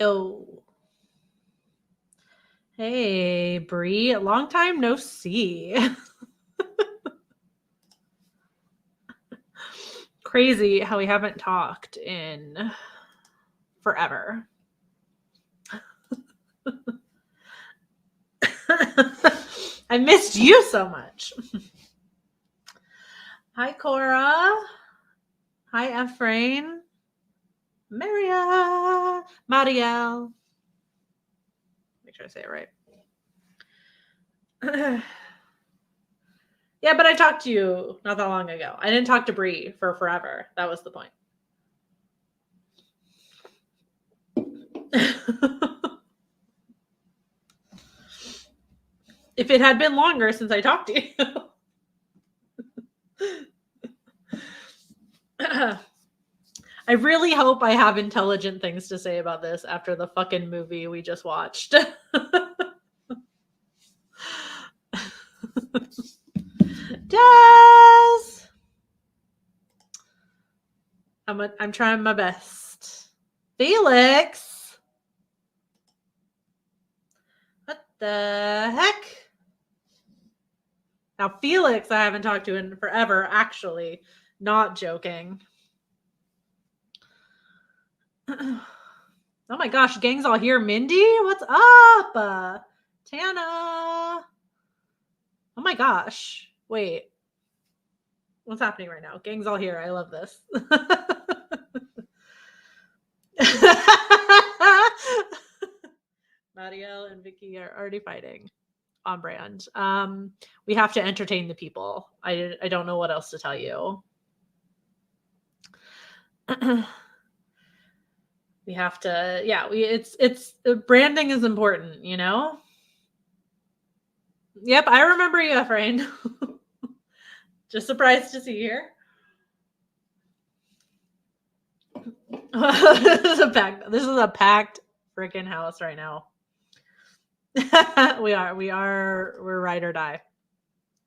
Oh. Hey, Bree. Long time no see. Crazy how we haven't talked in forever. I missed you so much. Hi, Cora. Hi, Ephraim. Marielle. Make sure I say it right. Yeah, but I talked to you not that long ago. I didn't talk to Bree for forever. That was the point. If it had been longer since I talked to you. I really hope I have intelligent things to say about this after the fucking movie we just watched. Jazz! I'm trying my best. Felix! What the heck? Now, Felix, I haven't talked to in forever, actually. Not joking. Oh my gosh, gang's all here. Mindy, what's up? Tana. Oh my gosh. Wait. What's happening right now? Gang's all here. I love this. Marielle and Vicky are already fighting. On brand. We have to entertain the people. I don't know what else to tell you. We have to, yeah, it's branding is important, you know? Yep, I remember you, Ephraim. Just surprised to see you here. This is a packed freaking house right now. We're ride or die.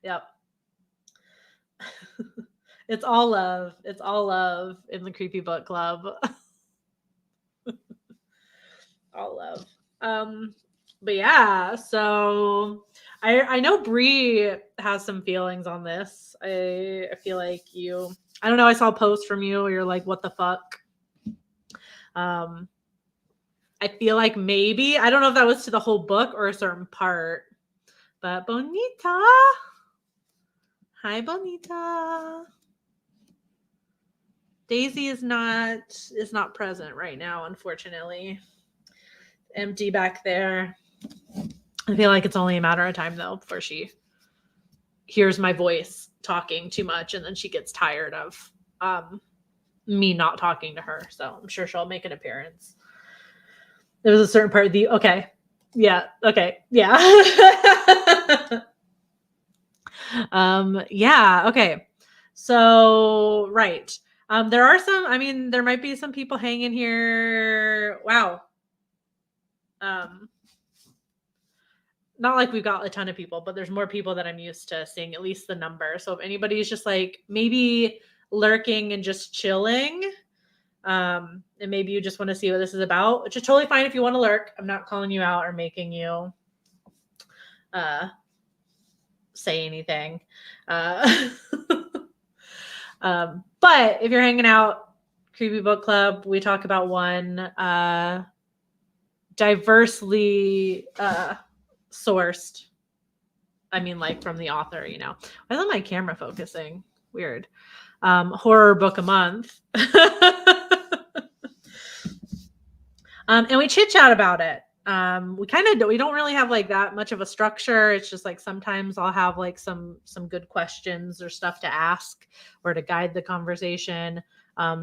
Yep. It's all love. It's all love in the Creepy Book Club. All love. But yeah, so I know Bree has some feelings on this. I feel like I don't know, I saw a post from you, you're like, what the fuck? I feel like maybe, I don't know if that was to the whole book or a certain part, but Bonita. Hi, Bonita. Daisy is not present right now, unfortunately. Empty back there. I feel like it's only a matter of time though before she hears my voice talking too much and then she gets tired of me not talking to her. So I'm sure she'll make an appearance. There was a certain part of the yeah. Yeah, okay. So right. There are there might be some people hanging here. Wow. Not like we've got a ton of people, but there's more people that I'm used to seeing, at least the number. So if anybody's just like maybe lurking and just chilling, and maybe you just want to see what this is about, which is totally fine if you want to lurk. I'm not calling you out or making you say anything. But if you're hanging out, Creepy Book Club, we talk about one diversely sourced. I mean, like from the author, you know. Why isn't my camera focusing? Weird. Horror book a month. And we chit chat about it. We don't really have like that much of a structure. It's just like sometimes I'll have like some good questions or stuff to ask or to guide the conversation.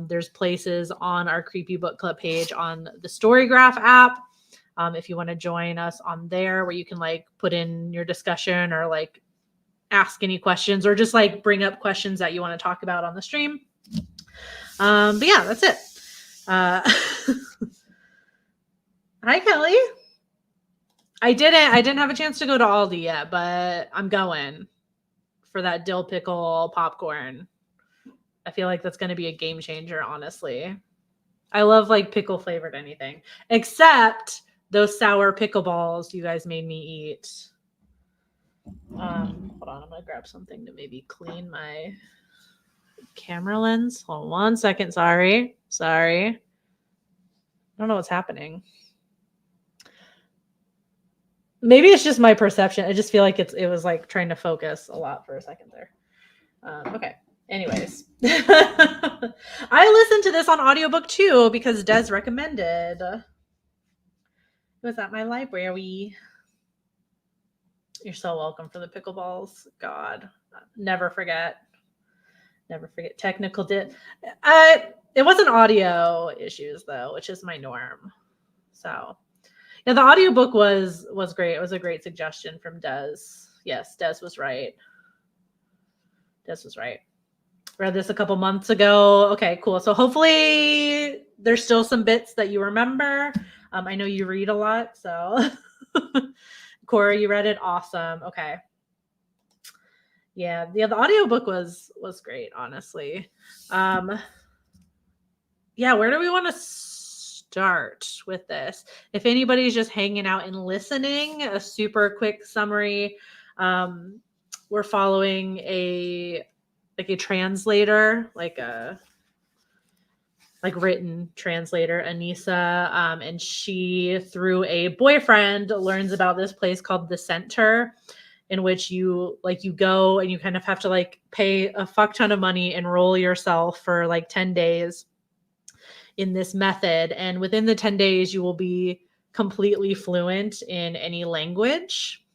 There's places on our Creepy Book Club page on the Storygraph app. If you want to join us on there, where you can like put in your discussion or like ask any questions or just like bring up questions that you want to talk about on the stream. But yeah, that's it. Hi, Kelly. I didn't have a chance to go to Aldi yet, but I'm going for that dill pickle popcorn. I feel like that's going to be a game changer, honestly. I love like pickle flavored anything, except those sour pickle balls you guys made me eat. Hold on, I'm gonna grab something to maybe clean my camera lens. Hold on 1 second. Sorry. I don't know what's happening. Maybe it's just my perception. I just feel like it was like trying to focus a lot for a second there. Okay. Anyways, I listened to this on audiobook too because Des recommended. It was at my library. You're so welcome for the pickleballs. God, never forget. Technical dip. It wasn't audio issues though, which is my norm. So yeah, the audiobook was great. It was a great suggestion from Des. Yes, Des was right. Read this a couple months ago. Okay, cool. So hopefully there's still some bits that you remember. I know you read a lot, so Cora, you read it. Awesome. Okay. Yeah, the audiobook was great, honestly. Yeah, where do we want to start with this? If anybody's just hanging out and listening, a super quick summary. We're following a translator, like a written translator, Anissa, and she, through a boyfriend, learns about this place called the Center, in which you go and you kind of have to like pay a fuck ton of money, enroll yourself for like 10 days in this method, and within the 10 days you will be completely fluent in any language.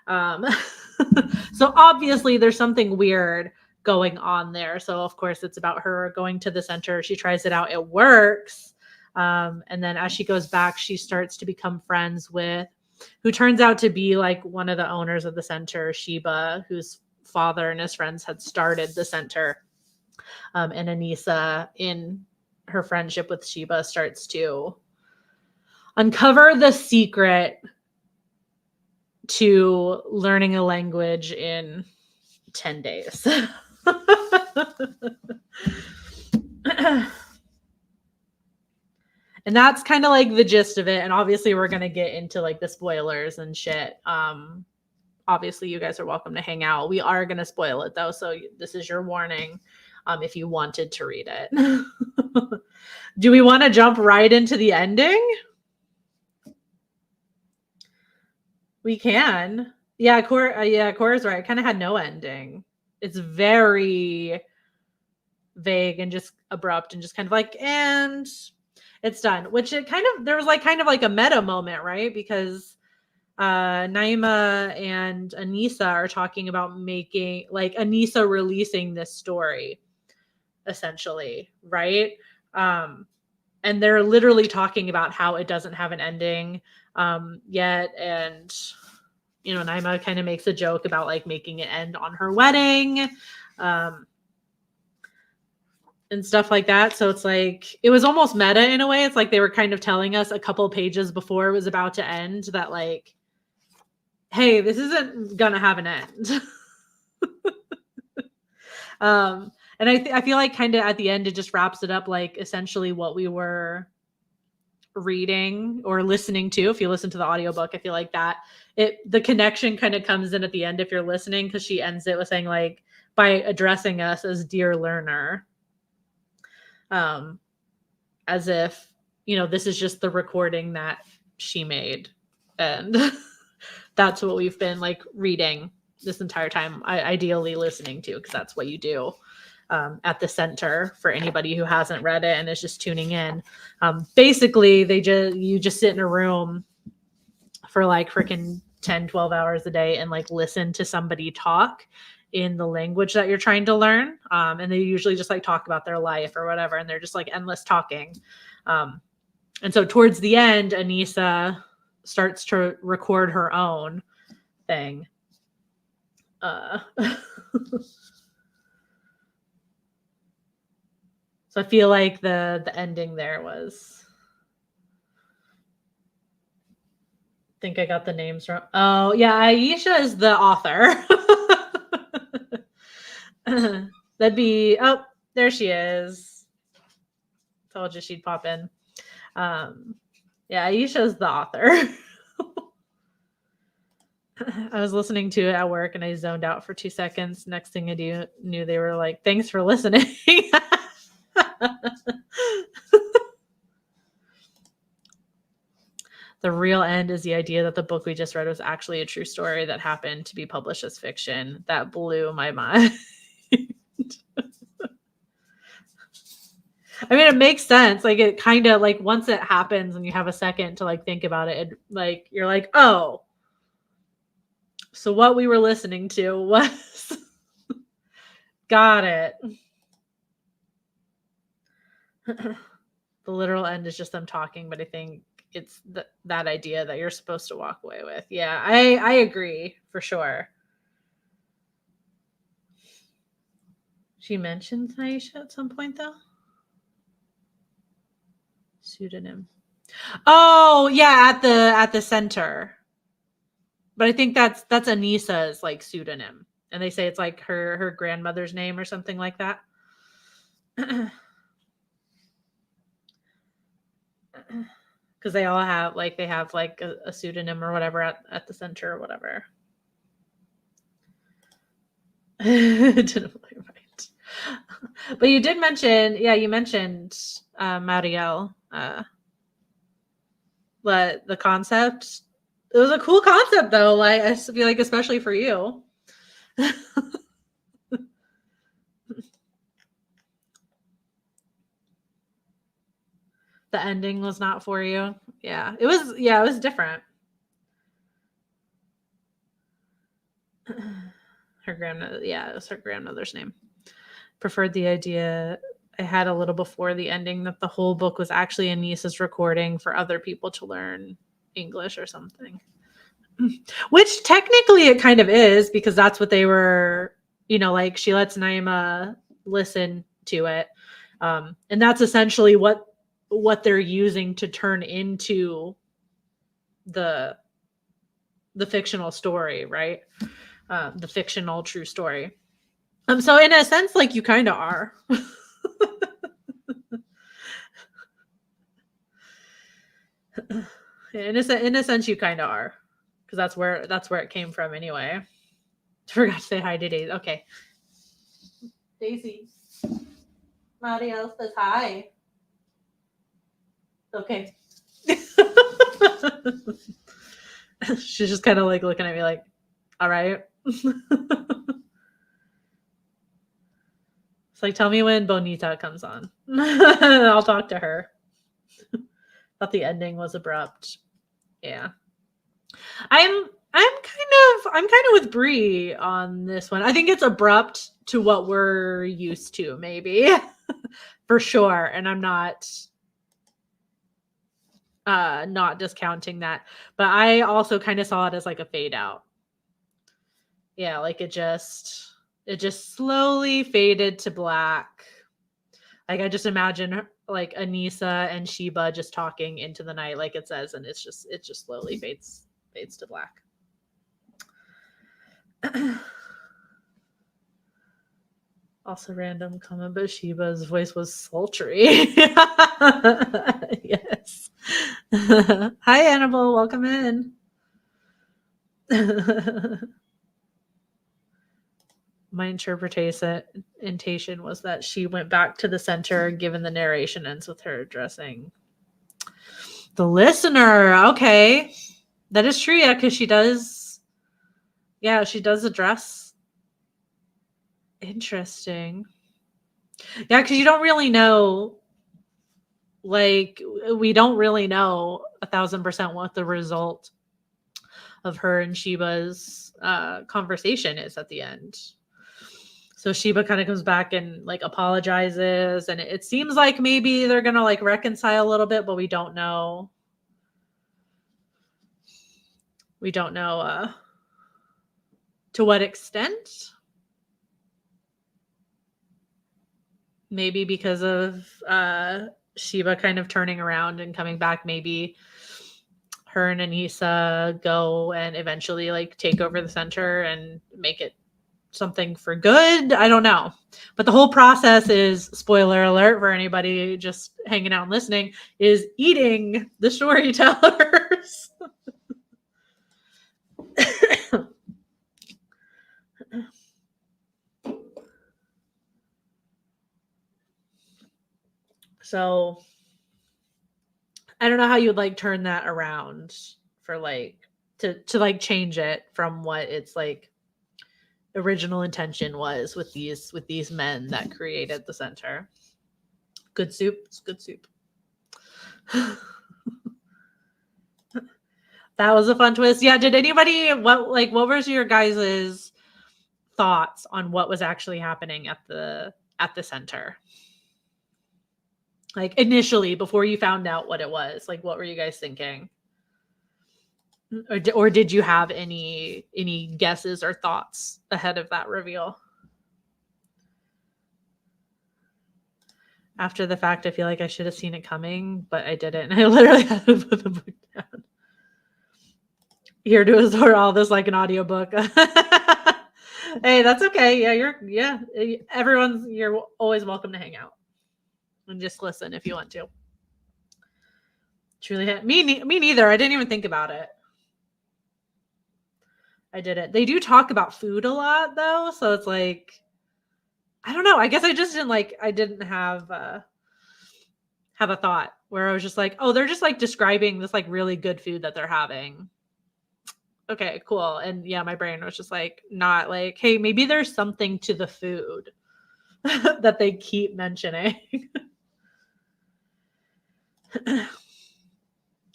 So obviously there's something weird going on there. So of course it's about her going to the center. She tries it out. It works. And then as she goes back, she starts to become friends with who turns out to be like one of the owners of the center, Sheba, whose father and his friends had started the center. And Anissa, in her friendship with Sheba, starts to uncover the secret to learning a language in 10 days. And that's kind of like the gist of it. And obviously we're going to get into like the spoilers and shit. Obviously you guys are welcome to hang out. We are going to spoil it though. So this is your warning. If you wanted to read it. Do we want to jump right into the ending? We can. Yeah, Cora's right. It kind of had no ending. It's very vague and just abrupt and just kind of like, and it's done. Which there was kind of like a meta moment, right? Because Naima and Anissa are talking about making like Anissa releasing this story, essentially, right? And they're literally talking about how it doesn't have an ending yet, and Naima kind of makes a joke about like making it end on her wedding, and stuff like that. So it's like it was almost meta in a way. It's like they were kind of telling us a couple pages before it was about to end that like, hey, this isn't gonna have an end. And I feel like kind of at the end it just wraps it up like essentially what we were reading or listening to. If you listen to the audiobook, I feel like that the connection kind of comes in at the end if you're listening, because she ends it with saying like, by addressing us as dear learner, as if this is just the recording that she made, and that's what we've been like reading this entire time, ideally listening to, because that's what you do at the center. For anybody who hasn't read it and is just tuning in, basically you just sit in a room for like freaking 10-12 hours a day and like listen to somebody talk in the language that you're trying to learn, and they usually just like talk about their life or whatever, and they're just like endless talking, and so towards the end Anissa starts to record her own thing. So I feel like the ending there was, I think I got the names wrong. Oh yeah, Ayesha is the author. That'd be, oh, there she is. Told you she'd pop in. Yeah, Ayesha's the author. I was listening to it at work and I zoned out for 2 seconds. Next thing I knew they were like, thanks for listening. The real end is the idea that the book we just read was actually a true story that happened to be published as fiction. That blew my mind. I mean, it makes sense. Like, it kind of like once it happens and you have a second to like think about it, like you're like, oh, so what we were listening to was got it. The literal end is just them talking, but I think it's that idea that you're supposed to walk away with. Yeah, I agree for sure. She mentions Ayesha at some point though. Pseudonym. Oh yeah, at the center. But I think that's Anissa's like pseudonym, and they say it's like her grandmother's name or something like that. Because they all have like a pseudonym or whatever at the center or whatever. Didn't play right. But you did mention, you mentioned Marielle. But the concept, it was a cool concept though. Like I feel like especially for you. The ending was not for you. Yeah, it was. Yeah, it was different. Her grandmother. Yeah, it was her grandmother's name. Preferred the idea I had a little before the ending that the whole book was actually Anissa's recording for other people to learn English or something. Which technically it kind of is, because that's what they were, like she lets Naima listen to it. And that's essentially what they're using to turn into the fictional story, right? The fictional true story. So in a sense, like you kind of are. In a sense, you kind of are, because that's where it came from anyway. Forgot to say hi to Daisy. Okay, Daisy. Mario says hi. Okay. She's just kind of like looking at me like, all right. It's like, tell me when Bonita comes on. I'll talk to her. Thought the ending was abrupt. Yeah. I'm kind of with Bree on this one. I think it's abrupt to what we're used to, maybe. For sure. And I'm not discounting that. But I also kind of saw it as like a fade out. Yeah, like it just slowly faded to black. Like I just imagine like Anissa and Sheba just talking into the night, like it says, and it just slowly fades to black. Also random comment, but Sheba's voice was sultry. Yes. Hi Annabelle, welcome in. My interpretation was that she went back to the center, given the narration ends with her addressing the listener. Okay. That is true, yeah, because she does address. Interesting. Yeah, because you don't really know, like, we don't really know 1,000% what the result of her and Sheba's conversation is at the end. So Sheba kind of comes back and like apologizes, and it seems like maybe they're gonna like reconcile a little bit, but we don't know. We don't know to what extent. Maybe because of Sheba kind of turning around and coming back, maybe her and Anissa go and eventually like take over the center and make it something for good. I don't know. But the whole process is, spoiler alert for anybody just hanging out and listening, is eating the storytellers. So I don't know how you would like turn that around for like to like change it from what its like original intention was with these men that created the center. Good soup. It's good soup. That was a fun twist. Yeah, did anybody what was your guys's thoughts on what was actually happening at the center? Like initially before you found out what it was. Like what were you guys thinking? Or did you have any guesses or thoughts ahead of that reveal? After the fact, I feel like I should have seen it coming, but I didn't. I literally had to put the book down. Here to absorb all this like an audiobook. Hey, that's okay. Yeah, you're always welcome to hang out and just listen if you want to. Truly, me neither. I didn't even think about it. I didn't. They do talk about food a lot though, so it's like, I don't know. I guess I just didn't have a thought where I was just like, oh, they're just like describing this like really good food that they're having. Okay, cool. And yeah, my brain was just like, not like, hey, maybe there's something to the food that they keep mentioning. I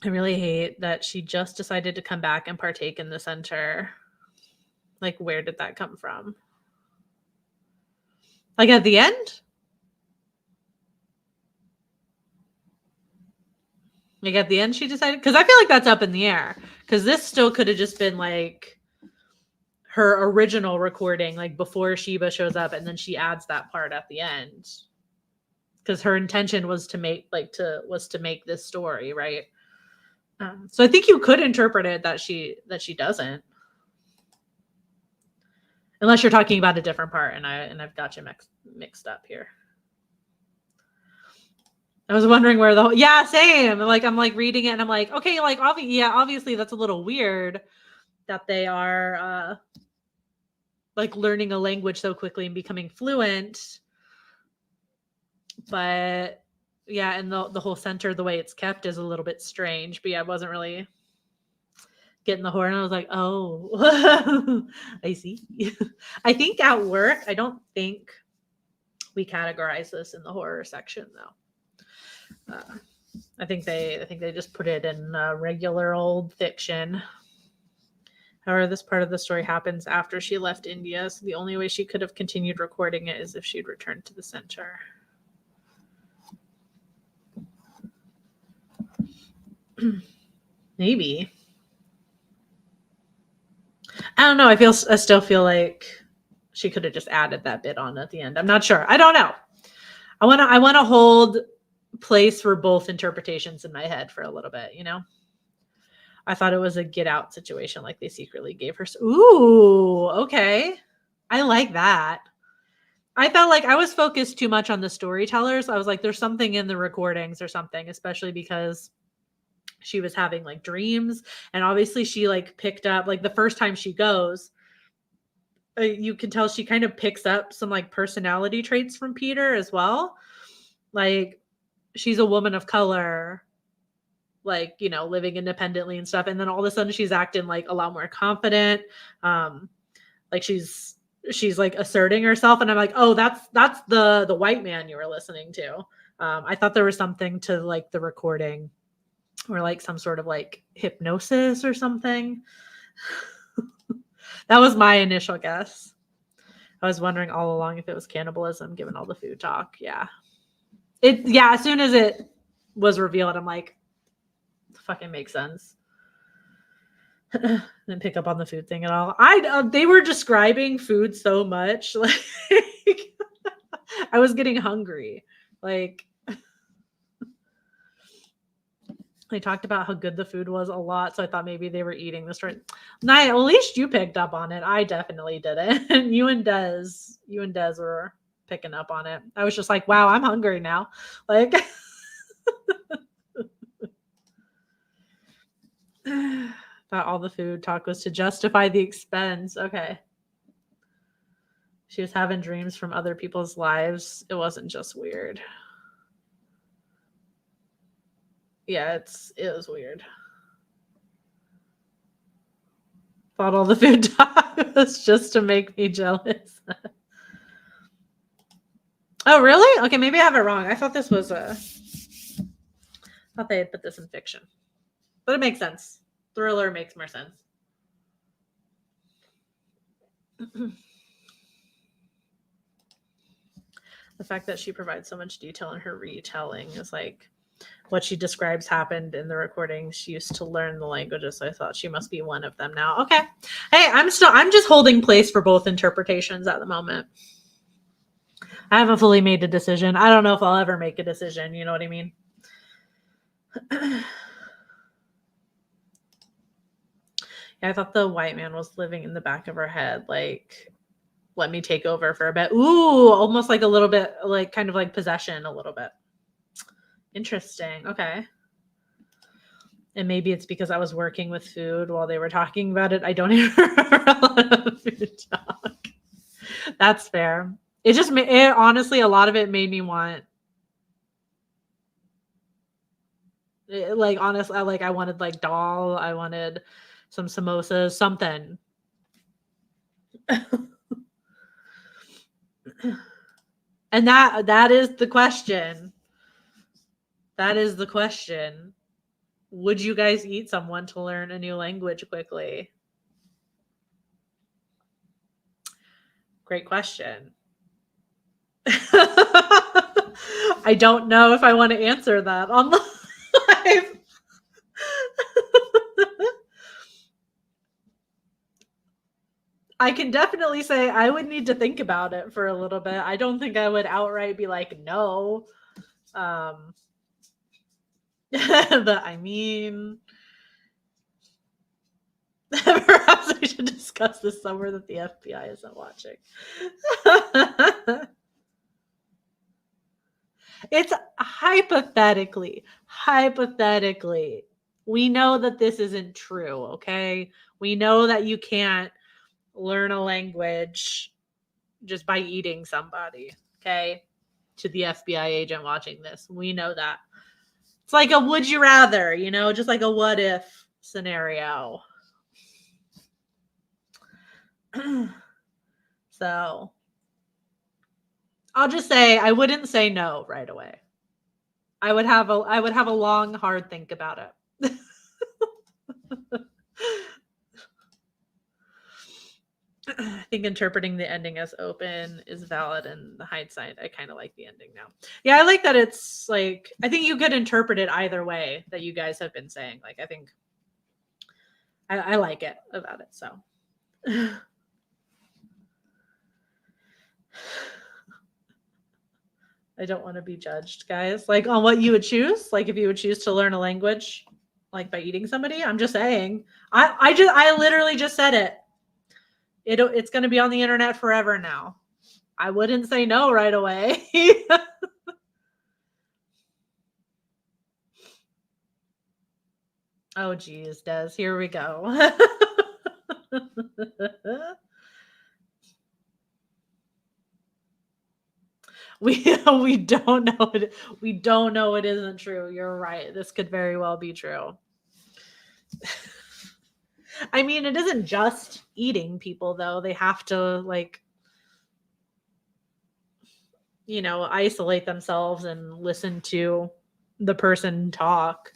really hate that she just decided to come back and partake in the center. Like, where did that come from? Like at the end? Like at the end she decided? Because I feel like that's up in the air. Because this still could have just been like her original recording, like before Sheba shows up, and then she adds that part at the end. Because her intention was to make this story, right? So I think you could interpret it that she doesn't. Unless you're talking about a different part, and I've got you mixed up here. I was wondering where same. Like I'm like reading it, and I'm like, okay, like obviously that's a little weird that they are like learning a language so quickly and becoming fluent. But yeah, and the whole center, the way it's kept, is a little bit strange. But yeah, I wasn't really getting the horror. I was like, oh, I see. I think at work, I don't think we categorize this in the horror section though. I think they just put it in regular old fiction. However, this part of the story happens after she left India, so the only way she could have continued recording it is if she'd returned to the center. Maybe. I don't know. I still feel like she could have just added that bit on at the end. I'm not sure. I don't know. I want to hold place for both interpretations in my head for a little bit, you know? I thought it was a get out situation, like they secretly gave her. Ooh, okay. I like that. I felt like I was focused too much on the storytellers. I was like, there's something in the recordings or something, especially because she was having like dreams. And obviously she like picked up, like the first time she goes, you can tell she kind of picks up some like personality traits from Peter as well. Like she's a woman of color, like, you know, living independently and stuff. And then all of a sudden she's acting like a lot more confident. Like she's like asserting herself. And I'm like, oh, that's the white man you were listening to. I thought there was something to like the recording or like some sort of like hypnosis or something. That was my initial guess. I was wondering all along if it was cannibalism, given all the food talk. Yeah. As soon as it was revealed, I'm like, fucking makes sense. Didn't pick up on the food thing at all. They were describing food so much, like I was getting hungry. Like they talked about how good the food was a lot, so I thought maybe they were eating this right. Nah, at least you picked up on it. I definitely didn't. And you and Des were picking up on it. I was just like, wow, I'm hungry now. Like, thought all the food talk was to justify the expense. Okay. She was having dreams from other people's lives. It wasn't just weird. Yeah, it was weird. Thought all the food talk was just to make me jealous. Oh, really? Okay, maybe I have it wrong. I thought this was I thought they had put this in fiction. But it makes sense. Thriller makes more sense. The fact that she provides so much detail in her retelling is like what she describes happened in the recording. She used to learn the languages, so I thought she must be one of them now. Okay. Hey, I'm just holding place for both interpretations at the moment. I haven't fully made a decision. I don't know if I'll ever make a decision, you know what I mean? Yeah, I thought the white man was living in the back of her head, like, let me take over for a bit. Ooh, almost like a little bit, like kind of like possession a little bit. Interesting. Okay. And maybe it's because I was working with food while they were talking about it. I don't even remember a lot of food talk. That's fair. It just honestly, a lot of it made me want, like, honestly, like I wanted like dal. I wanted some samosas, something. And that is the question. That is the question. Would you guys eat someone to learn a new language quickly? Great question. I don't know if I want to answer that on live. I can definitely say I would need to think about it for a little bit. I don't think I would outright be like, no. But I mean, perhaps we should discuss this somewhere that the FBI isn't watching. It's hypothetically. We know that this isn't true, okay? We know that you can't learn a language just by eating somebody, okay? To the FBI agent watching this. We know that. It's like a would you rather, just like a what if scenario. So I'll just say I wouldn't say no right away. I would have a long, hard think about it. I think interpreting the ending as open is valid, and the hindsight, I kind of like the ending now. Yeah, I like that it's like, I think you could interpret it either way that you guys have been saying. Like, I think I like it about it. So I don't want to be judged, guys. Like on what you would choose. Like if you would choose to learn a language, like by eating somebody. I'm just saying. I literally just said it. It's going to be on the internet forever now. I wouldn't say no right away. Oh geez, Des. Here we go. we don't know it. We don't know it isn't true. You're right. This could very well be true. I mean, it isn't just eating people though. They have to like, isolate themselves and listen to the person talk,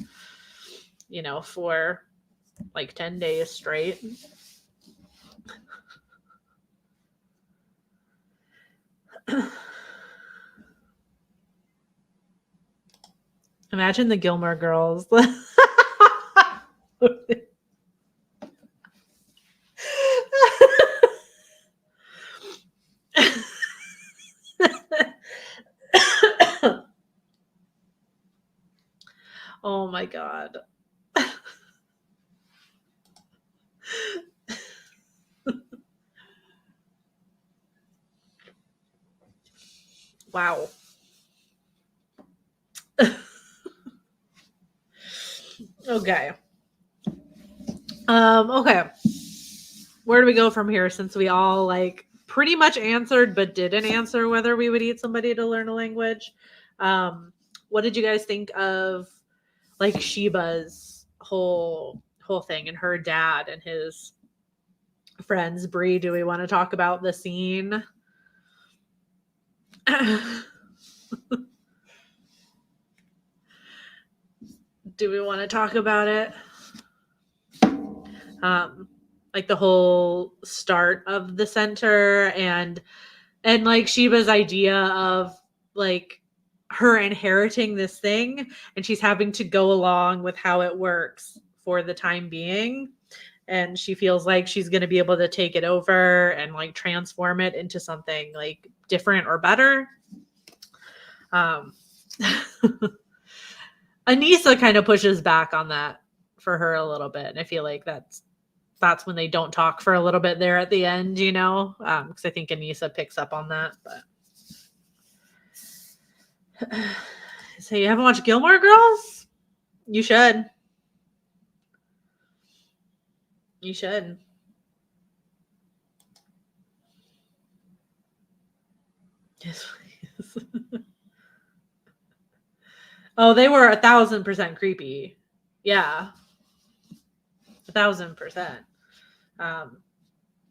for like 10 days straight. Imagine the Gilmore Girls. Oh my God. Wow. Okay. Okay. Where do we go from here, since we all like pretty much answered but didn't answer whether we would eat somebody to learn a language? What did you guys think of like Sheba's whole thing, and her dad and his friends? Bree, do we want to talk about the scene? Do we want to talk about it? Like the whole start of the center, and like Sheba's idea of like her inheriting this thing, and she's having to go along with how it works for the time being, and she feels like she's going to be able to take it over and like transform it into something like different or better. Anissa kind of pushes back on that for her a little bit, and I feel like that's when they don't talk for a little bit there at the end, you know, because I think Anissa picks up on that. But so you haven't watched Gilmore Girls? You should. You should. Yes, please. Oh, they were 1,000% creepy. Yeah, 1,000%.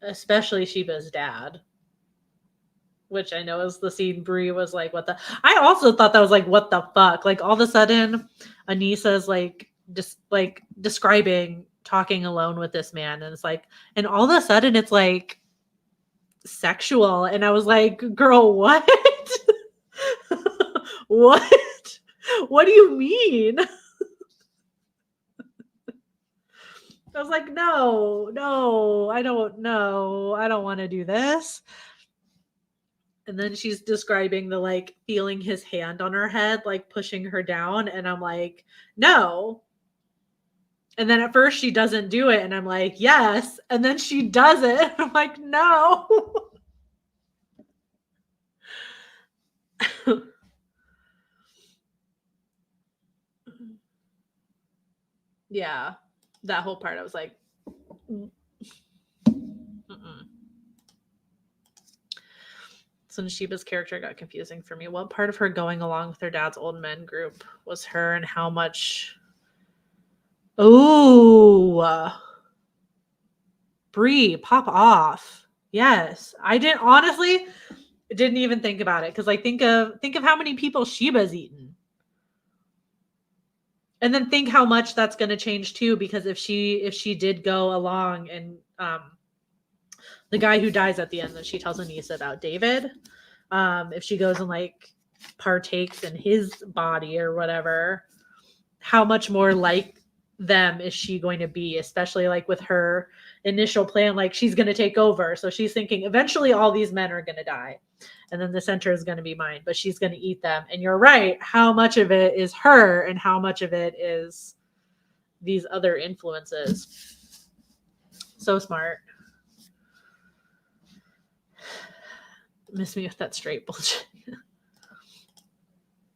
Especially Sheba's dad, which I know is the scene Bree was like, what the? I also thought that was like, what the fuck? Like all of a sudden, Anissa's like just like describing talking alone with this man, and it's like, and all of a sudden it's like sexual, and I was like, girl, what? What? What do you mean? I was like, no, I don't know. I don't want to do this. And then she's describing the like feeling his hand on her head, like pushing her down. And I'm like, no. And then at first she doesn't do it. And I'm like, yes. And then she does it. And I'm like, no. Yeah. That whole part, I was like, mm-mm. So Nashiba's character got confusing for me. What part of her going along with her dad's old men group was her, and how much? Oh, Bree, pop off. Yes, I didn't even think about it, because like think of how many people Sheba's eaten, and then think how much that's going to change too. Because if she did go along, and the guy who dies at the end that she tells Anissa about, David, if she goes and like partakes in his body or whatever, how much more like them is she going to be, especially like with her initial plan, like she's going to take over. So she's thinking eventually all these men are going to die, and then the center is going to be mine, but she's going to eat them. And you're right, how much of it is her and how much of it is these other influences. So smart. Miss me with that straight bullshit.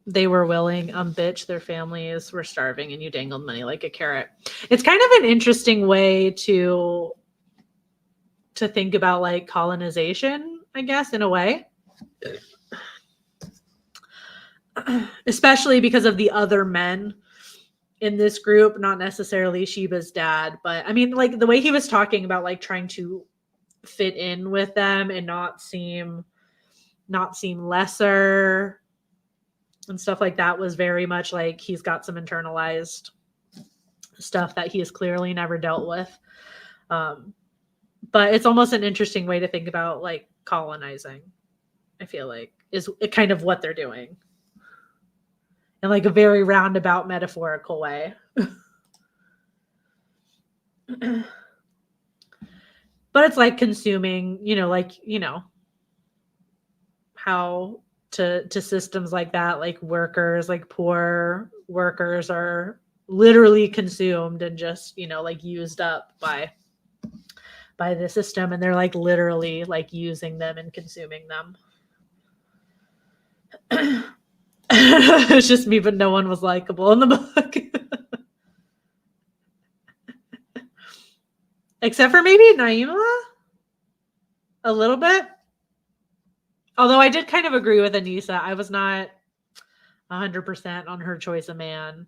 They were willing, bitch, their families were starving, and you dangled money like a carrot. It's kind of an interesting way to think about like colonization, I guess, in a way. Especially because of the other men in this group, not necessarily Sheba's dad, but I mean, like the way he was talking about like trying to fit in with them and not seem lesser and stuff like that was very much like he's got some internalized stuff that he has clearly never dealt with. But it's almost an interesting way to think about like colonizing, I feel like, is kind of what they're doing in like a very roundabout metaphorical way. But it's like consuming, how to systems like that, like workers, like poor workers are literally consumed and just, like used up by the system, and they're like literally like using them and consuming them. It's just me, but no one was likable in the book. Except for maybe Naima? A little bit. Although I did kind of agree with Anissa. I was not 100% on her choice of man.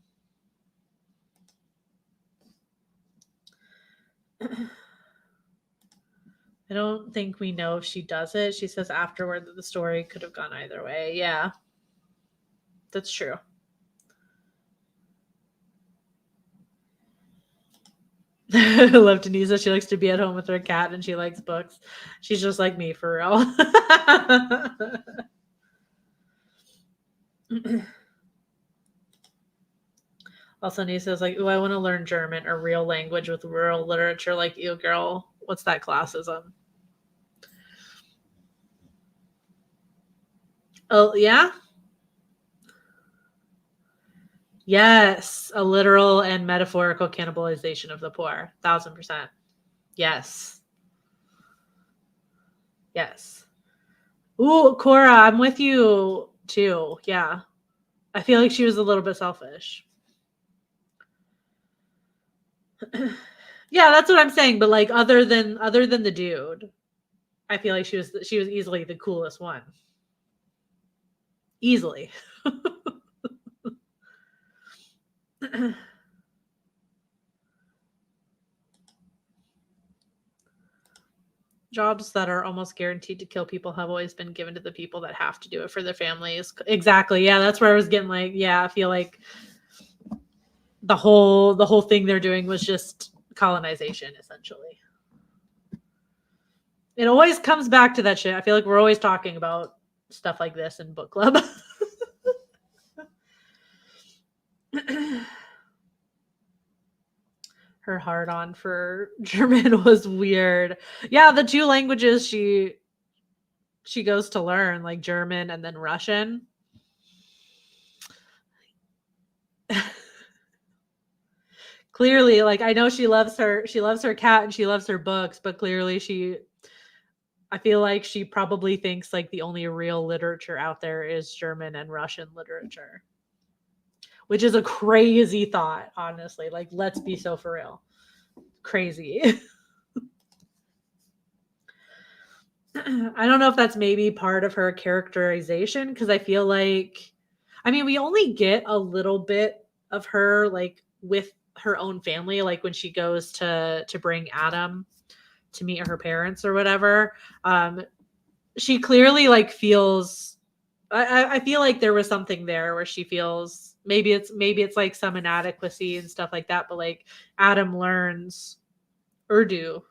I don't think we know if she does it. She says afterward that the story could have gone either way. Yeah, that's true. I love Denisa. She likes to be at home with her cat and she likes books. She's just like me for real. Also, Nisa's like, "Ooh, I want to learn German or real language with real literature." Like, you girl, what's that classism? Oh, yeah? Yes. A literal and metaphorical cannibalization of the poor. 1,000%. Yes. Yes. Ooh, Cora, I'm with you too. Yeah. I feel like she was a little bit selfish. Yeah, that's what I'm saying. But like other than the dude, I feel like she was easily the coolest one. Easily. Jobs that are almost guaranteed to kill people have always been given to the people that have to do it for their families. Exactly. Yeah, that's where I was getting like, yeah, I feel like the whole thing they're doing was just colonization essentially. It always comes back to that shit. I feel like we're always talking about stuff like this in book club. Her hard on for German was weird. Yeah, the two languages she goes to learn, like German and then Russian. Clearly, like I know she loves her cat and she loves her books, but clearly I feel like she probably thinks like the only real literature out there is German and Russian literature. Which is a crazy thought, honestly. Like, let's be so for real. Crazy. I don't know if that's maybe part of her characterization because I feel like, I mean, we only get a little bit of her like with her own family, like when she goes to bring Adam to meet her parents or whatever. She clearly like feels. I feel like there was something there where she feels maybe it's like some inadequacy and stuff like that, but like Adam learns Urdu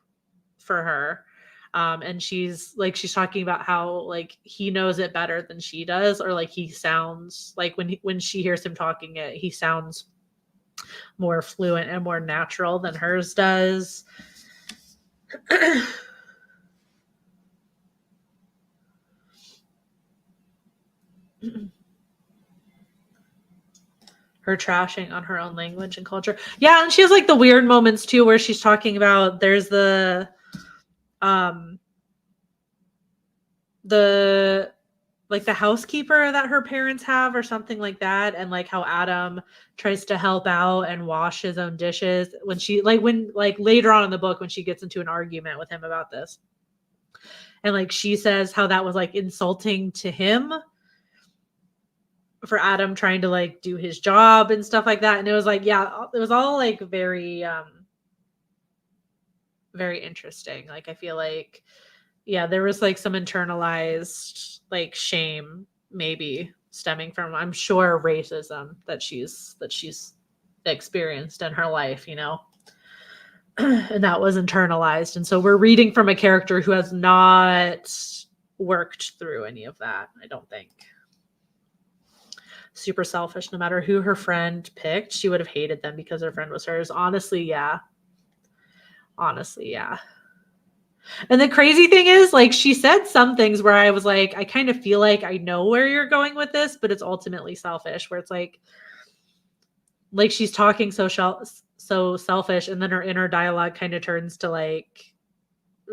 for her. And she's talking about how like he knows it better than she does, or like he sounds like when she hears him talking it, he sounds more fluent and more natural than hers does. Her trashing on her own language and culture. Yeah, and she has like the weird moments too where she's talking about there's the like the housekeeper that her parents have or something like that, and like how Adam tries to help out and wash his own dishes when she like later on in the book when she gets into an argument with him about this, and like she says how that was like insulting to him for Adam trying to like do his job and stuff like that, and it was like, yeah, it was all like very very interesting. Like I feel like, yeah, there was like some internalized like shame maybe stemming from, I'm sure, racism that she's experienced in her life, you know. And that was internalized, and so we're reading from a character who has not worked through any of that, I don't think. Super selfish. No matter who her friend picked, she would have hated them because her friend was hers. Honestly, yeah. And the crazy thing is, like, she said some things where I was like, I kind of feel like I know where you're going with this, but it's ultimately selfish, where it's like she's talking so selfish, and then her inner dialogue kind of turns to like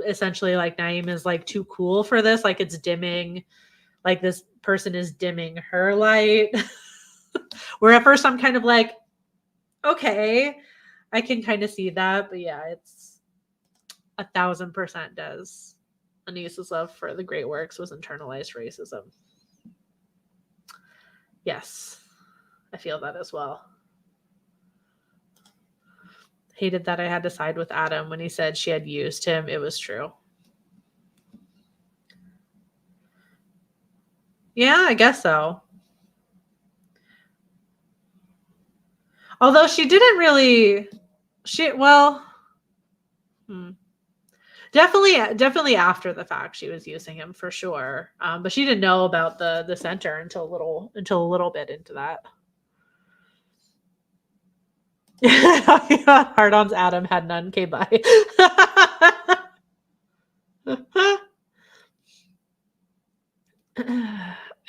essentially like Naeem is like too cool for this, like it's dimming like this person is dimming her light. Where at first I'm kind of like, okay, I can kind of see that. But yeah, it's 1,000% does. Anissa's love for the great works was internalized racism. Yes, I feel that as well. Hated that I had to side with Adam when he said she had used him. It was true. Yeah, I guess so. Although she didn't really, definitely after the fact she was using him for sure. But she didn't know about the center until a little bit into that. Hard-ons Adam had none. Okay, bye.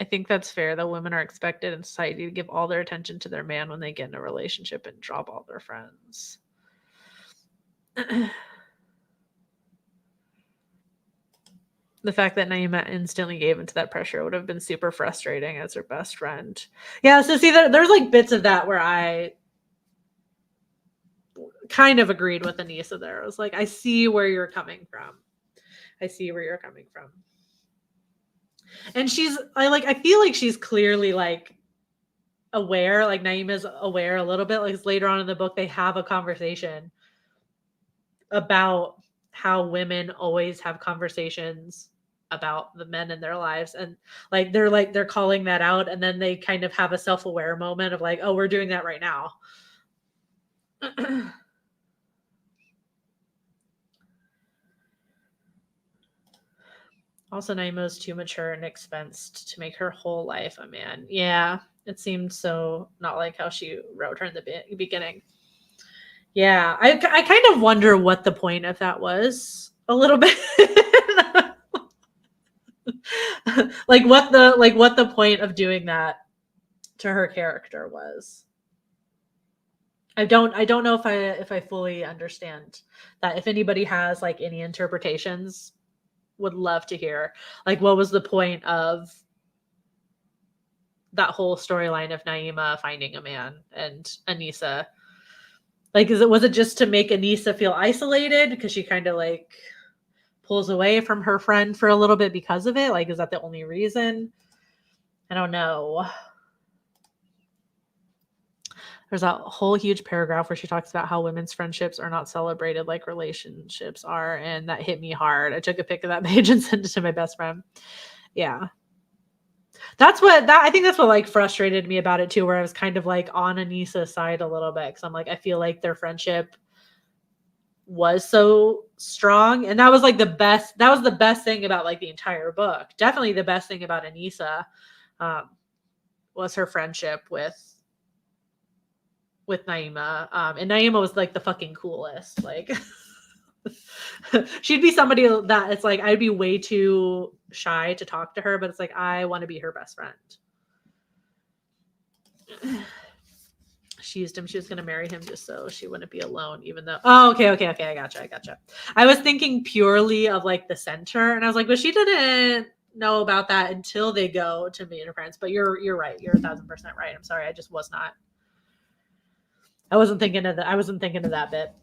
I think that's fair that women are expected in society to give all their attention to their man when they get in a relationship and drop all their friends. The fact that Naima instantly gave into that pressure would have been super frustrating as her best friend. Yeah, so see, there's like bits of that where I kind of agreed with Anissa there. I was like, I see where you're coming from. And I feel like she's clearly like aware, like Naima's aware a little bit. Like later on in the book, they have a conversation about how women always have conversations about the men in their lives, and they're calling that out, and then they kind of have a self-aware moment of like, oh, we're doing that right now. Also, Naima's too mature and expensed to make her whole life a man. Yeah, it seemed so not like how she wrote her in the beginning. Yeah, I kind of wonder what the point of that was a little bit. like what the point of doing that to her character was. I don't know if I fully understand that. If anybody has like any interpretations, would love to hear. Like, what was the point of that whole storyline of Naima finding a man and Anissa? Like, was it just to make Anissa feel isolated because she kind of like pulls away from her friend for a little bit because of it? Like, is that the only reason? I don't know. There's that whole huge paragraph where she talks about how women's friendships are not celebrated like relationships are, and that hit me hard. I took a pic of that page and sent it to my best friend. Yeah. I think that's what like frustrated me about it too, where I was kind of like on Anissa's side a little bit, because I'm like, I feel like their friendship was so strong, and that was the best thing about like the entire book. Definitely the best thing about Anissa was her friendship with Naima. And Naima was like the fucking coolest. Like she'd be somebody that it's like I'd be way too shy to talk to her, but it's like I want to be her best friend. She used him. She was going to marry him just so she wouldn't be alone, even though. Oh, okay. I gotcha. I was thinking purely of like the center, and I was like, but she didn't know about that until they go to meet her friends. But you're right. You're 1,000% right. I'm sorry. I just was not. I wasn't thinking of that. I wasn't thinking of that bit.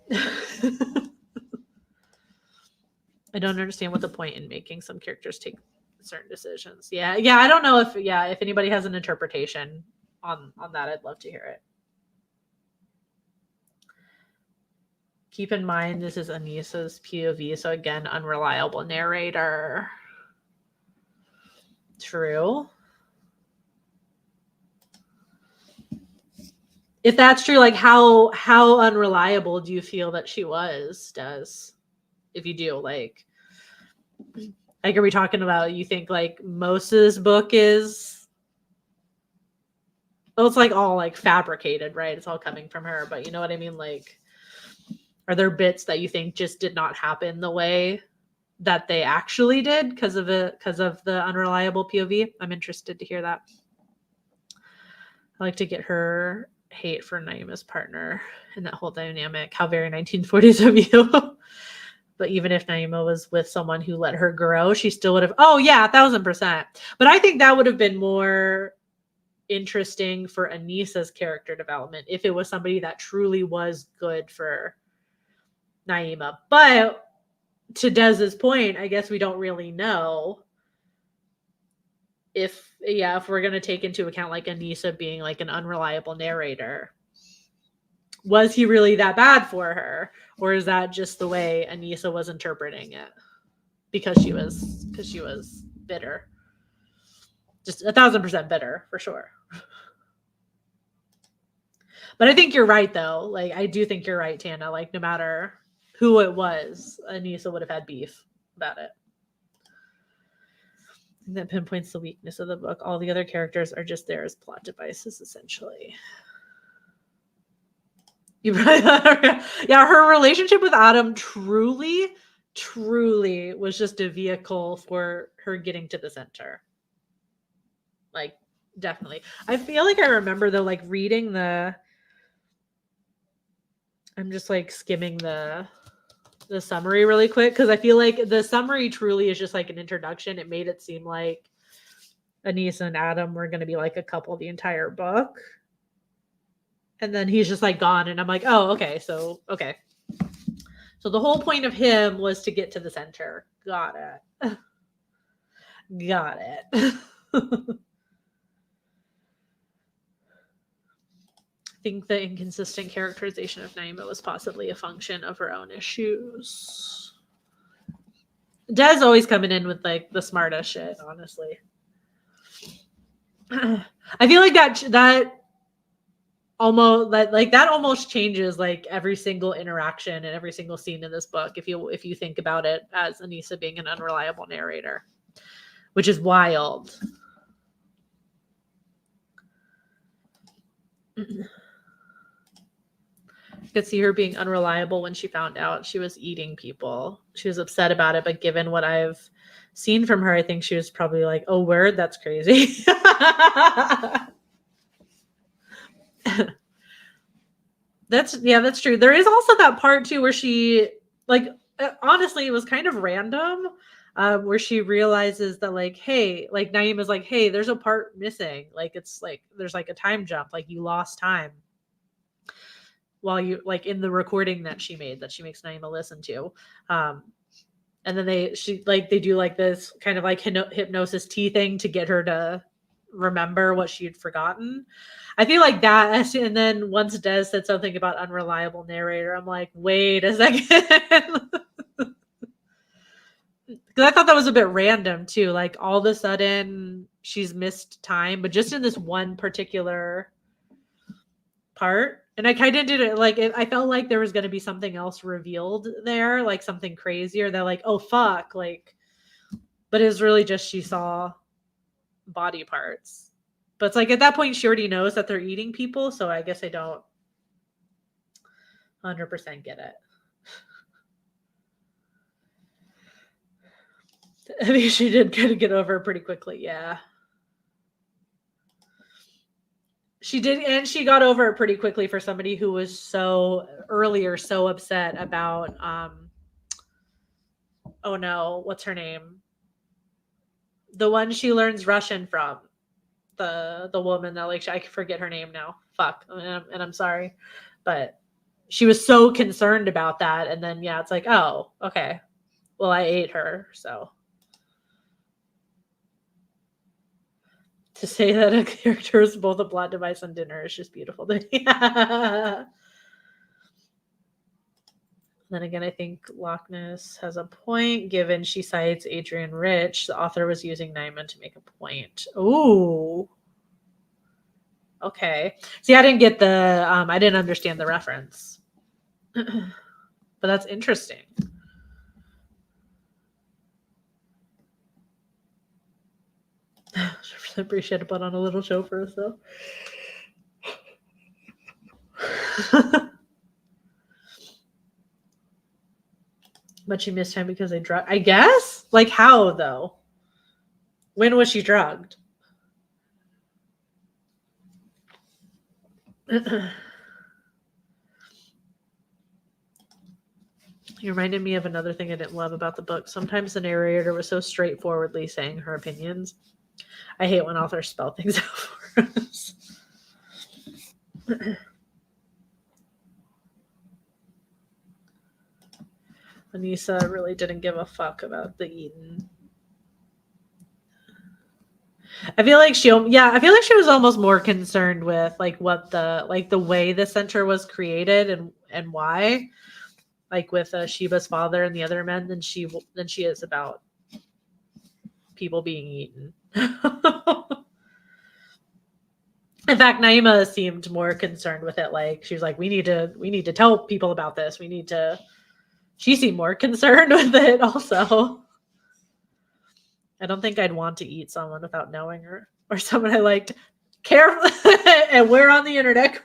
I don't understand what the point in making some characters take certain decisions. Yeah. I don't know if anybody has an interpretation on that, I'd love to hear it. Keep in mind, this is Anissa's POV, so again, unreliable narrator. True. If that's true, like how unreliable do you feel that she was, Des? If you do, like are we talking about, you think like most of this book is, well, it's like all like fabricated, right? It's all coming from her, but you know what I mean? Like, are there bits that you think just did not happen the way that they actually did because of the unreliable POV? I'm interested to hear that. I like to get her hate for Naima's partner and that whole dynamic. How very 1940s of you. But even if Naima was with someone who let her grow, she still would have, oh yeah, 1,000%. But I think that would have been more interesting for Anissa's character development if it was somebody that truly was good for Naima. But to Dez's point, I guess we don't really know if we're going to take into account like Anissa being like an unreliable narrator. Was he really that bad for her? Or is that just the way Anissa was interpreting it? Because she was bitter. Just 1,000% bitter for sure. But I think you're right though. Like I do think you're right, Tana. Like no matter who it was, Anissa would have had beef about it. And that pinpoints the weakness of the book. All the other characters are just there as plot devices, essentially. Yeah, her relationship with Adam truly was just a vehicle for her getting to the center. Like, definitely. I feel like I remember though, like reading I'm just like skimming the summary really quick because I feel like the summary truly is just like an introduction. It made it seem like Anissa and Adam were going to be like a couple the entire book. And then he's just like gone. And I'm like, oh, okay. So the whole point of him was to get to the center. Got it. Got it. I think the inconsistent characterization of Naima was possibly a function of her own issues. Des always coming in with like the smartest shit, honestly. I feel like that almost changes like every single interaction and every single scene in this book if you think about it as Anissa being an unreliable narrator, which is wild. I could see her being unreliable when she found out she was eating people. She was upset about it, but given what I've seen from her, I think she was probably like, oh, word, that's crazy. That's true. There is also that part too where she like honestly it was kind of random where she realizes that like, hey, like Naima's like, hey, there's a part missing. Like it's like there's like a time jump, like you lost time while you like in the recording that she makes Naima listen to. And then they do like this kind of like hypnosis tea thing to get her to remember what she'd forgotten. I feel like that. And then once Des said something about unreliable narrator, I'm like, wait a second. Because I thought that was a bit random too. Like all of a sudden she's missed time, but just in this one particular part. And I kind of did it like I felt like there was going to be something else revealed there, like something crazier that like, oh fuck, like, but it was really just she saw body parts. But it's like at that point she already knows that they're eating people, so I guess I don't 100% get it. I mean, she did kind of get over it pretty quickly, yeah. She did, and she got over it pretty quickly for somebody who was so upset about oh no, what's her name? The one she learns Russian from. The woman that like I forget her name now. Fuck. And I'm sorry. But she was so concerned about that, and then it's like, oh, okay. Well, I ate her, so to say that a character is both a plot device and dinner is just beautiful to me. Then again, I think Loch Ness has a point, given she cites Adrian Rich. The author was using Nyman to make a point. Ooh. Okay. See, I didn't get I didn't understand the reference. But that's interesting. I appreciate it, put on a little show for us, though. But she missed time because they drugged. I guess? Like, how, though? When was she drugged? You reminded me of another thing I didn't love about the book. Sometimes the narrator was so straightforwardly saying her opinions. I hate when authors spell things out for us. Anissa really didn't give a fuck about the Eden. I feel like she was almost more concerned with like what the way the center was created and why, like with Sheba's father and the other men, than she is about people being eaten. In fact, Naima seemed more concerned with it. Like she was like, we need to tell people about this. She seemed more concerned with it also. I don't think I'd want to eat someone without knowing her or someone I liked. Careful, and we're on the internet.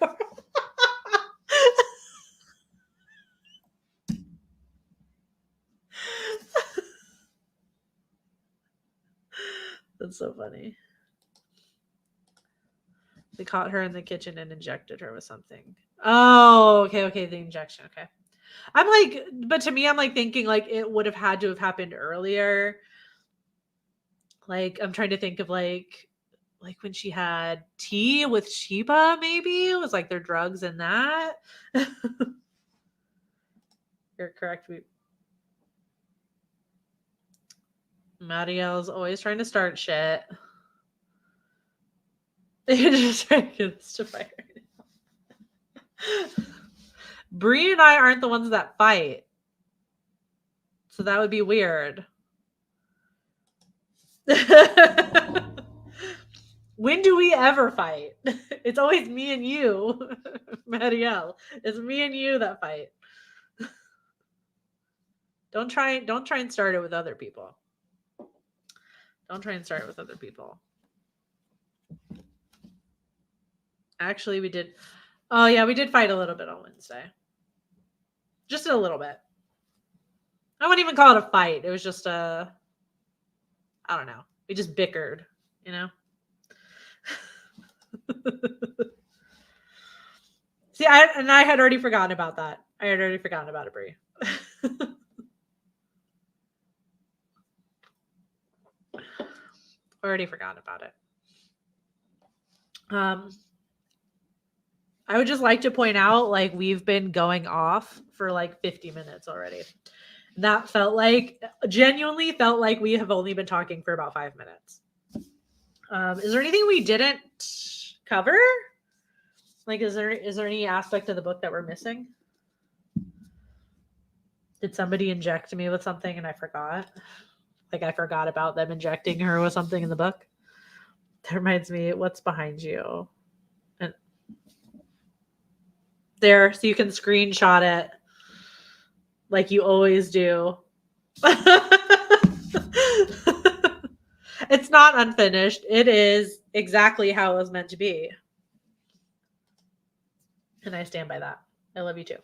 That's so funny. They caught her in the kitchen and injected her with something. Oh, okay, the injection. Okay. I'm like, but to me, I'm like thinking like it would have had to have happened earlier. Like I'm trying to think of like when she had tea with Sheba, maybe it was like their drugs in that. You're correct. Marielle's always trying to start shit. You're just trying to get this to fire. Bree and I aren't the ones that fight. So that would be weird. When do we ever fight? It's always me and you, Marielle. It's me and you that fight. Don't try and start it with other people. Don't try and start it with other people. Actually, we did. Oh yeah, we did fight a little bit on Wednesday. Just a little bit. I wouldn't even call it a fight. It was just I don't know. We just bickered, you know? See, I had already forgotten about that. I had already forgotten about it, Brie. Already forgotten about it. I would just like to point out, like, we've been going off for like 50 minutes already. That genuinely felt like we have only been talking for about 5 minutes. Is there anything we didn't cover? Like, is there any aspect of the book that we're missing? Did somebody inject me with something and I forgot? Like, I forgot about them injecting her with something in the book? That reminds me, what's behind you? And there, so you can screenshot it like you always do. It's not unfinished. It is exactly how it was meant to be. And I stand by that. I love you too.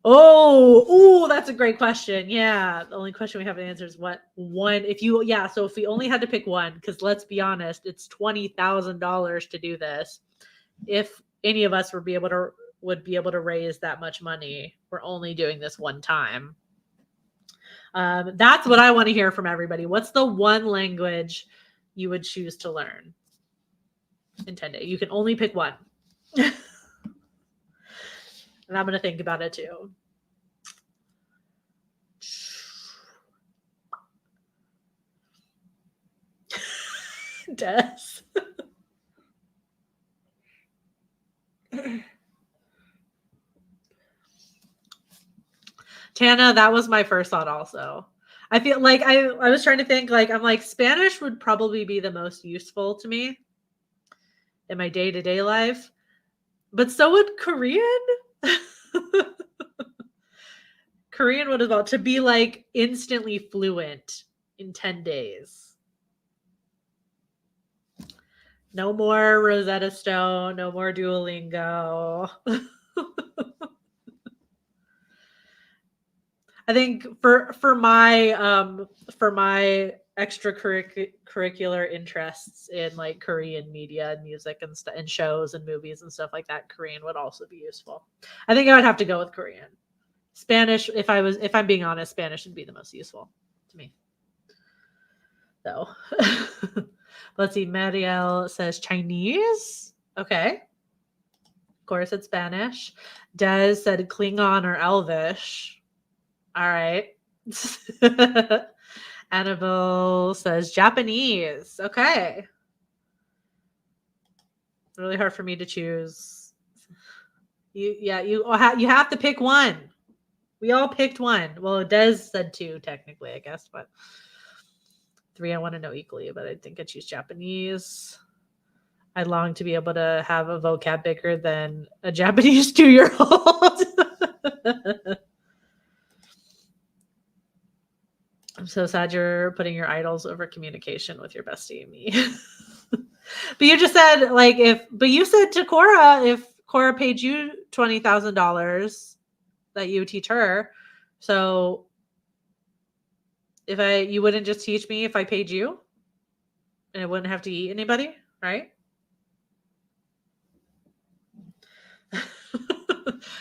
Oh, that's a great question. Yeah. The only question we have to answer is what one, so if we only had to pick one, because let's be honest, it's $20,000 to do this. If any of us would be able to raise that much money, we're only doing this one time. That's what I want to hear from everybody. What's the one language you would choose to learn in 10 days? You can only pick one. And I'm going to think about it too. Des. Tana, that was my first thought also. I feel like I was trying to think, like, I'm like, Spanish would probably be the most useful to me in my day-to-day life. But so would Korean. Korean would as well, to be like instantly fluent in 10 days. No more Rosetta Stone, no more Duolingo. I think for my extracurricular interests in like Korean media and music and stuff and shows and movies and stuff like that, Korean would also be useful. I think I would have to go with Korean. Spanish, if I'm being honest, Spanish would be the most useful to me. So let's see. Mariel says Chinese. Okay. Of course, it's Spanish. Des said Klingon or Elvish. All right. Annabelle says Japanese. Okay. Really hard for me to choose. You have to pick one. We all picked one. Well, Des said two technically, I guess, but three I want to know equally, but I think I choose Japanese. I long to be able to have a vocab bigger than a Japanese 2-year-old. I'm so sad you're putting your idols over communication with your bestie, me. But you just said you said to Cora, if Cora paid you $20,000 that you would teach her. So you wouldn't just teach me if I paid you and I wouldn't have to eat anybody, right?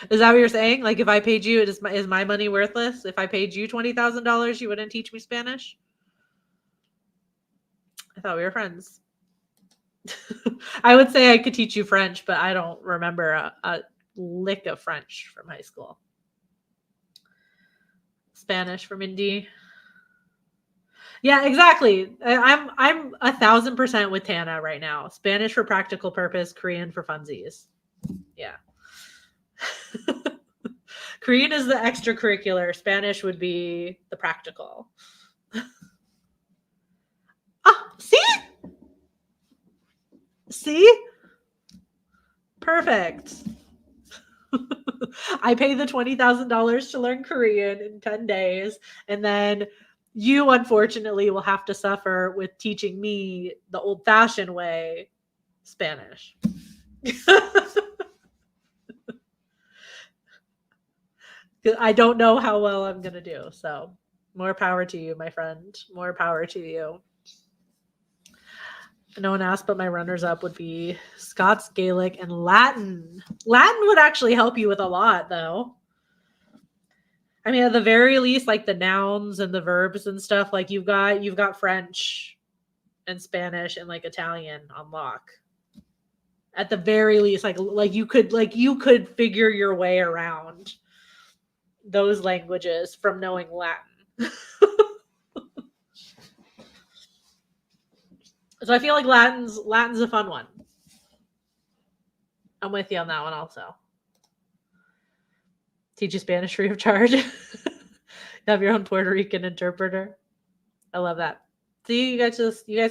Is that what you're saying? Like if I paid you, is my money worthless? If I paid you $20,000, you wouldn't teach me Spanish? I thought we were friends. I would say I could teach you French, but I don't remember a lick of French from high school. Spanish from Indy. Yeah, exactly. I'm 1,000% with Tana right now. Spanish for practical purpose, Korean for funsies. Yeah. Korean is the extracurricular. Spanish would be the practical. See? See? Perfect. I pay the $20,000 to learn Korean in 10 days, and then you unfortunately will have to suffer with teaching me the old-fashioned way, Spanish. I don't know how well I'm going to do. So more power to you, my friend. More power to you. No one asked, but my runners up would be Scots, Gaelic, and Latin. Latin would actually help you with a lot, though. I mean, at the very least, like the nouns and the verbs and stuff, like you've got French and Spanish and like Italian on lock. At the very least, like you could figure your way around those languages from knowing Latin. So I feel like Latin's a fun one. I'm with you on that one also. Teach you Spanish free of charge. Have your own Puerto Rican interpreter. I love that. See, you guys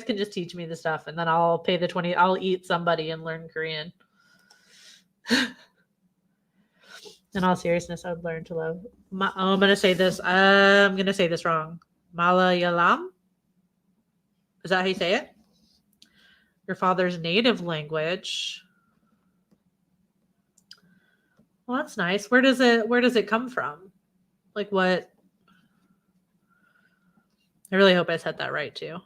can just teach me the stuff, and then I'll pay the 20. I'll eat somebody and learn Korean. In all seriousness, I would learn to love. I'm gonna say this. I'm gonna say this wrong. Malayalam. Is that how you say it? Your father's native language. Well, that's nice. Where does it come from? Like what? I really hope I said that right too.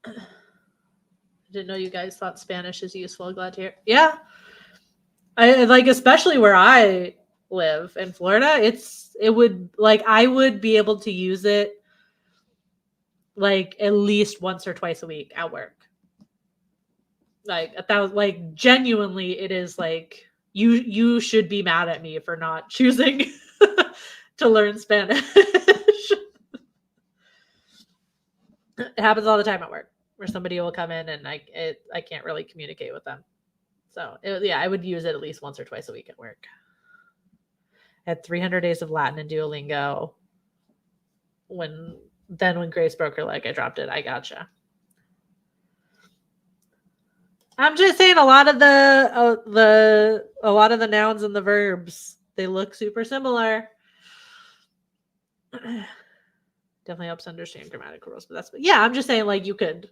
I didn't know you guys thought Spanish is useful. Glad to hear. Yeah. I like, especially where I live in Florida, I would be able to use it like at least once or twice a week at work. Like genuinely, it is like you should be mad at me for not choosing to learn Spanish. It happens all the time at work where somebody will come in and I can't really communicate with them. So I would use it at least once or twice a week at work. I had 300 days of Latin and Duolingo. When Grace broke her leg, I dropped it. I gotcha. I'm just saying a lot of the nouns and the verbs, they look super similar. Definitely helps understand grammatical rules, but I'm just saying like you could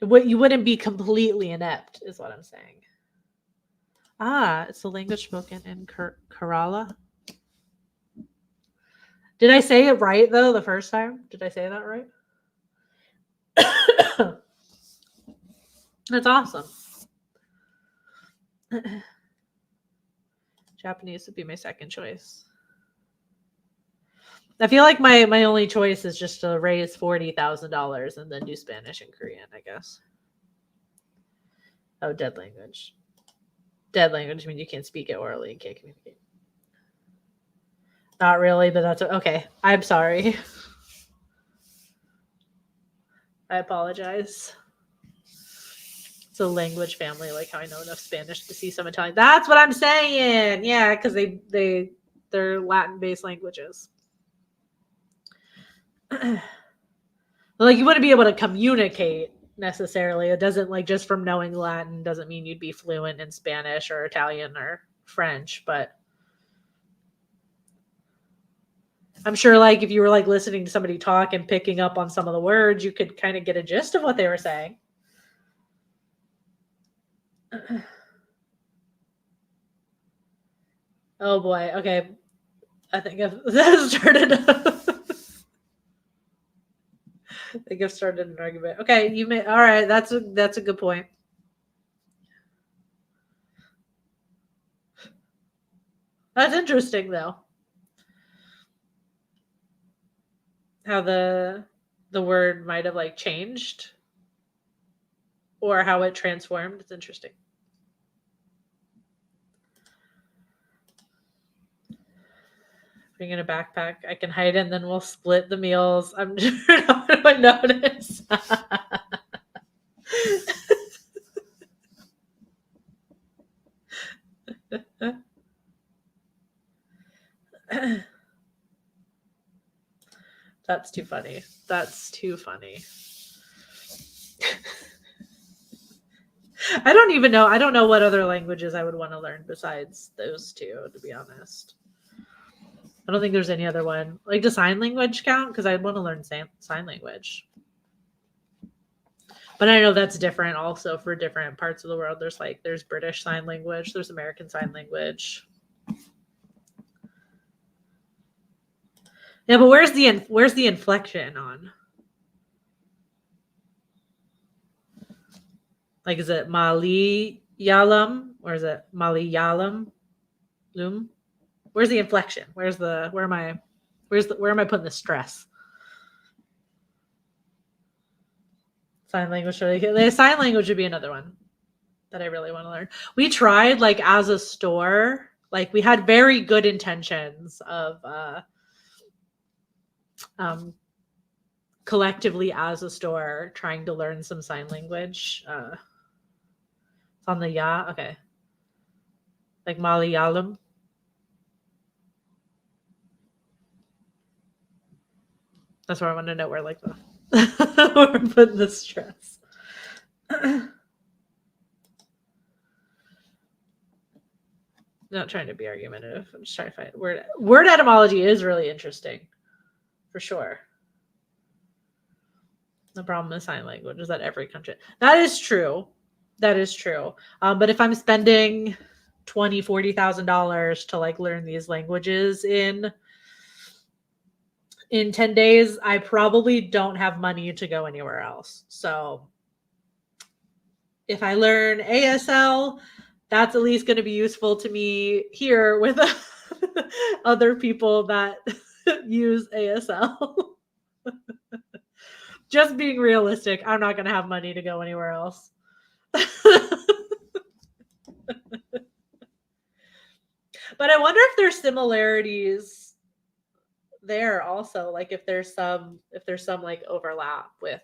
You wouldn't be completely inept, is what I'm saying. Ah, it's the language spoken in Kerala. Did I say it right though the first time? Did I say that right? That's awesome. Japanese would be my second choice. I feel like my only choice is just to raise $40,000 and then do Spanish and Korean, I guess. Oh, dead language. Dead language means you can't speak it orally and can't communicate. Not really, but that's okay. I'm sorry. I apologize. It's a language family, like how I know enough Spanish to see some Italian. That's what I'm saying. Yeah, because they're Latin-based languages. Like you wouldn't be able to communicate necessarily. It doesn't like just from knowing Latin doesn't mean you'd be fluent in Spanish or Italian or French, but I'm sure like if you were like listening to somebody talk and picking up on some of the words, you could kind of get a gist of what they were saying. Oh boy. Okay. I think I've started. I think I've started an argument. Okay, you may. All right, that's a good point. That's interesting though. How the word might have like changed or how it transformed. It's interesting. Bring in a backpack. I can hide it and then we'll split the meals. I'm just what do I notice? That's too funny. That's too funny. I don't even know. I don't know what other languages I would want to learn besides those two, to be honest. I don't think there's any other one. Like, does sign language count? Because I'd want to learn sign language. But I know that's different also for different parts of the world. There's British Sign Language, there's American Sign Language. Yeah, but where's the inflection on? Like, is it Malayalam or is it Malayalam? Loom? Where's the inflection? Where am I putting the stress? Sign language. Sign language would be another one that I really want to learn. We tried like as a store, like we had very good intentions of collectively as a store trying to learn some sign language. It's on the okay. Like Malayalam. That's where I want to know where like we're putting the stress. Not trying to be argumentative. I'm just trying to find word etymology is really interesting, for sure. The problem with sign language is that every country. That is true. That is true. But if I'm spending $40,000 to like learn these languages in 10 days, I probably don't have money to go anywhere else. So if I learn ASL, that's at least going to be useful to me here with other people that use ASL. Just being realistic, I'm not going to have money to go anywhere else. But I wonder if there's similarities there also, like if there's some like overlap with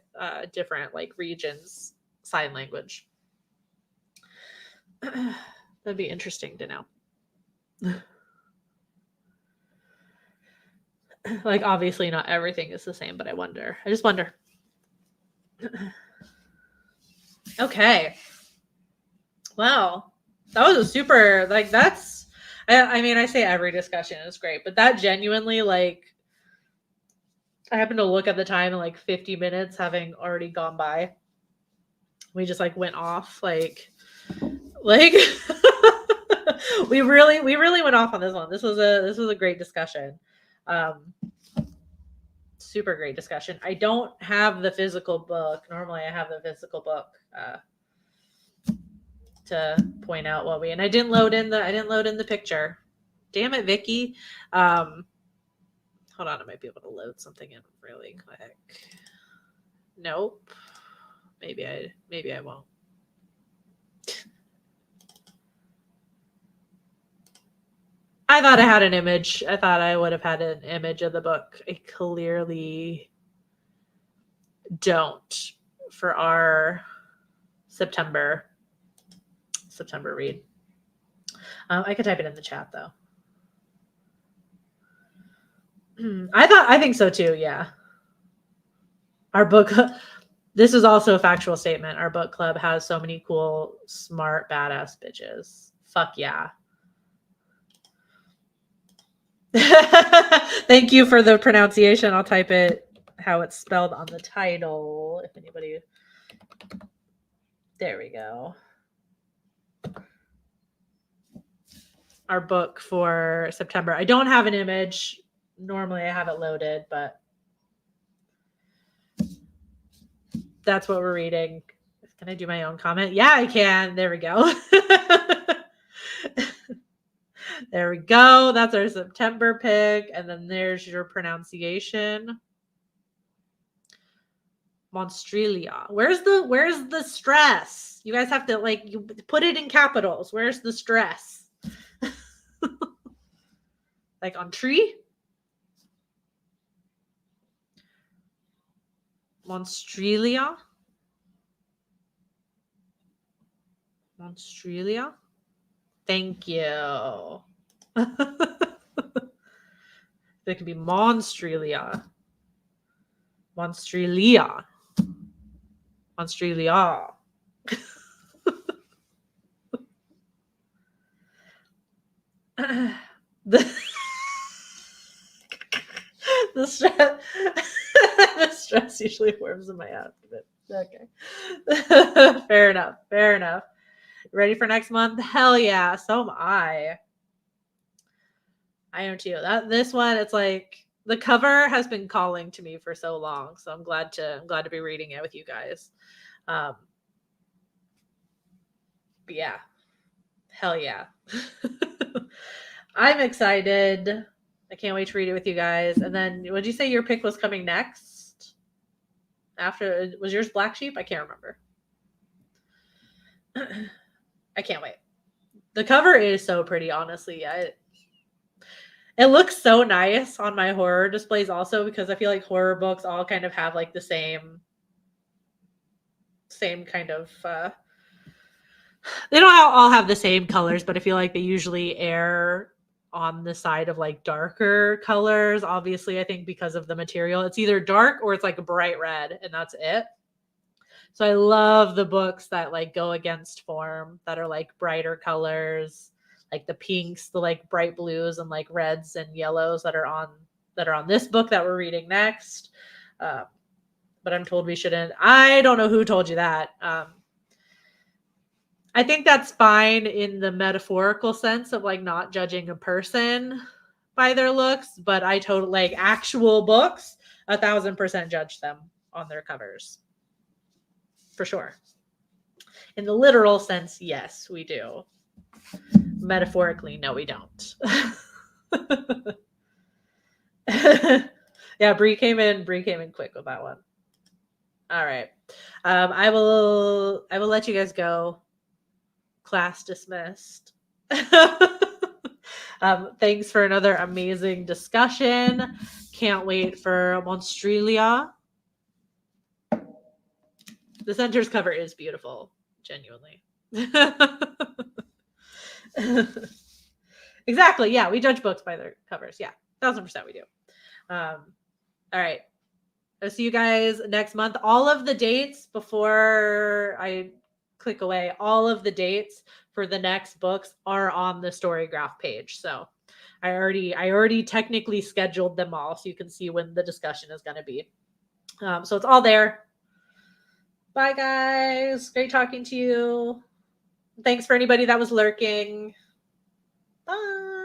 different like regions sign language. That'd be interesting to know. Like obviously not everything is the same, but I just wonder. Okay. Wow. That was a super like that's I mean I say every discussion is great, but that genuinely like I happened to look at the time and like 50 minutes having already gone by. We just like went off like we really went off on this one. This was a great discussion. Super great discussion. I don't have the physical book. Normally I have the physical book to point out what we, and I didn't load in the picture. Damn it, Vicky. Hold on, I might be able to load something in really quick. Nope. Maybe I won't. I thought I had an image. I thought I would have had an image of the book. I clearly don't for our September read. I could type it in the chat though. I think so too. Yeah. Our book. This is also a factual statement. Our book club has so many cool, smart, badass bitches. Fuck yeah. Thank you for the pronunciation. I'll type it how it's spelled on the title. If anybody. There we go. Our book for September. I don't have an image. Normally I have it loaded, but that's what we're reading. Can I do my own comment? Yeah, I can. There we go. There we go. That's our September pick. And then there's your pronunciation. Monstrelia. Where's the stress? You guys have to like you put it in capitals. Where's the stress? Like on tree? Monstrelia. Monstrelia. Thank you. It could be Monstrelia. Monstrelia. Monstrelia. The stress, the stress usually forms in my abdomen. Okay. Fair enough. Ready for next month? Hell yeah. So am I. I am too. This one, it's like the cover has been calling to me for so long. So I'm glad to be reading it with you guys. But yeah. Hell yeah. I'm excited. I can't wait to read it with you guys. And then, would you say your pick was coming next? After, was yours Black Sheep? I can't remember. I can't wait. The cover is so pretty, honestly. It looks so nice on my horror displays also, because I feel like horror books all kind of have like the same kind of they don't all have the same colors, but I feel like they usually err on the side of like darker colors. Obviously, I think because of the material, it's either dark or it's like a bright red, and that's it. So I love the books that like go against form, that are like brighter colors, like the pinks, the like bright blues and like reds and yellows that are on this book that we're reading next. But I'm told we shouldn't. I don't know who told you that. I think that's fine in the metaphorical sense of like not judging a person by their looks, but I totally like actual books, 1,000% judge them on their covers. For sure. In the literal sense, yes, we do. Metaphorically, no, we don't. Yeah, Bree came in quick with that one. All right. I will let you guys go. Class dismissed. Thanks for another amazing discussion. Can't wait for Monstrelia. The center's cover is beautiful, genuinely. Exactly. Yeah, we judge books by their covers. Yeah, 1,000% we do. All right. I'll see you guys next month. All of the dates, before I click away, all of the dates for the next books are on the Storygraph page. So I already technically scheduled them all, so you can see when the discussion is going to be. So it's all there. Bye, guys. Great talking to you. Thanks for anybody that was lurking. Bye.